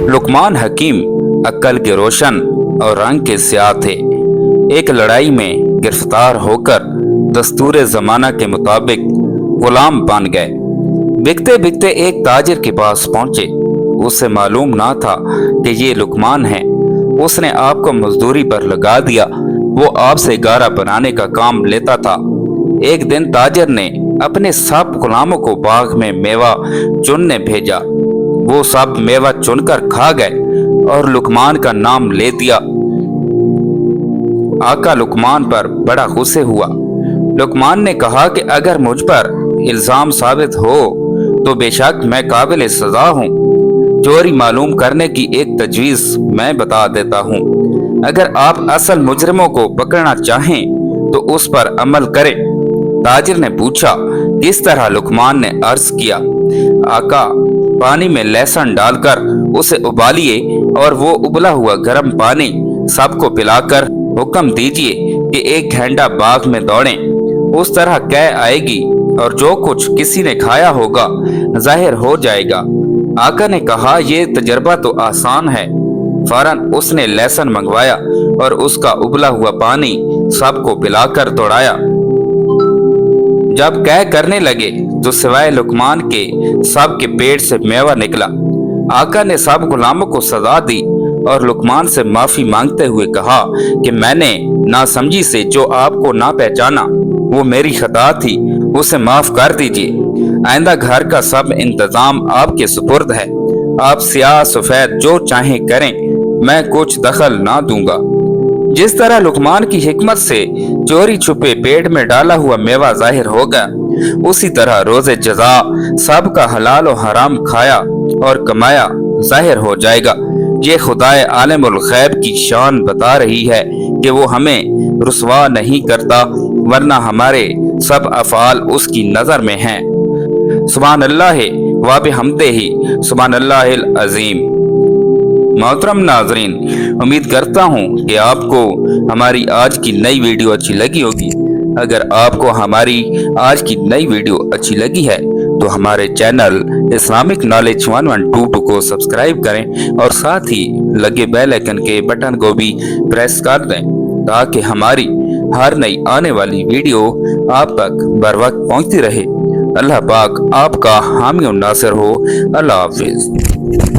लुकमान हकीम अक्ल के रोशन और रंग के स्याह थे। एक लड़ाई में गिरफ्तार होकर दस्तूर जमाना के मुताबिक गुलाम बन गए। बिकते बिकते एक ताजिर के पास पहुंचे। उसे मालूम ना था कि ये लुकमान है। उसने आपको मजदूरी पर लगा दिया। वो आपसे गारा बनाने का काम लेता था। एक दिन ताजिर ने अपने सब गुलामों को बाग में मेवा चुनने भेजा। वो सब मेवा चुनकर खा गए और लुकमान का नाम ले दिया। आका लुकमान पर बड़ा गुस्से हुआ। लुकमान ने कहा कि अगर मुझ पर इल्जाम साबित हो तो बेशक मैं काबिल सजा हूँ। चोरी मालूम करने की एक तजवीज मैं बता देता हूँ। अगर आप असल मुजरिमों को पकड़ना चाहें तो उस पर अमल करें। ताजिर ने पूछा, किस तरह? लुकमान ने अर्ज किया, आका, पानी में लहसुन डालकर उसे उबालिए और वो उबला हुआ गर्म पानी सबको पिलाकर हुक्म दीजिए कि 1 घंटा बाग में दौड़ें। उस तरह कै आएगी और जो कुछ किसी ने खाया होगा जाहिर हो जाएगा। आका ने कहा, ये तजर्बा तो आसान है। फौरन उसने लहसुन मंगवाया और उसका उबला हुआ पानी सबको पिलाकर दौड़ाया। जब कै करने लगे तो सिवाय लुकमान के सब के पेट से मेवा निकला। आका ने सब गुलामों को सजा दी और लुकमान से माफी मांगते हुए कहा कि मैंने नासमझी से जो आपको ना पहचाना वो मेरी खता थी, उसे माफ कर दीजिए। आइंदा घर का सब इंतजाम आपके सुपुर्द है। आप सियाह सफेद जो चाहें करें, मैं कुछ दखल ना दूंगा। जिस तरह लुकमान की हिकमत से चोरी छुपे पेट में डाला हुआ मेवा जाहिर होगा, उसी तरह रोजे जजा सबका हलाल और हराम खाया और कमाया जाहिर हो जाएगा। ये खुदाए आलिमुल गैब की शान बता रही है कि वो हमें रुसवा नहीं करता, वरना हमारे सब अफ़ाल उसकी नजर में हैं। सुभान अल्लाह व बिहम्दिही सुभान अल्लाहिल अज़ीम। मोहतरम नाज़रीन, उम्मीद करता हूँ कि आपको हमारी आज की नई वीडियो अच्छी लगी होगी। अगर आपको हमारी आज की नई वीडियो अच्छी लगी है तो हमारे चैनल इस्लामिक नॉलेज 1122 को सब्सक्राइब करें और साथ ही लगे बेल आइकन के बटन को भी प्रेस कर दें ताकि हमारी हर नई आने वाली वीडियो आप तक बर वक्त पहुँचती रहे। अल्लाह पाक आपका हामी और नासिर हो। अल्लाह हाफिज।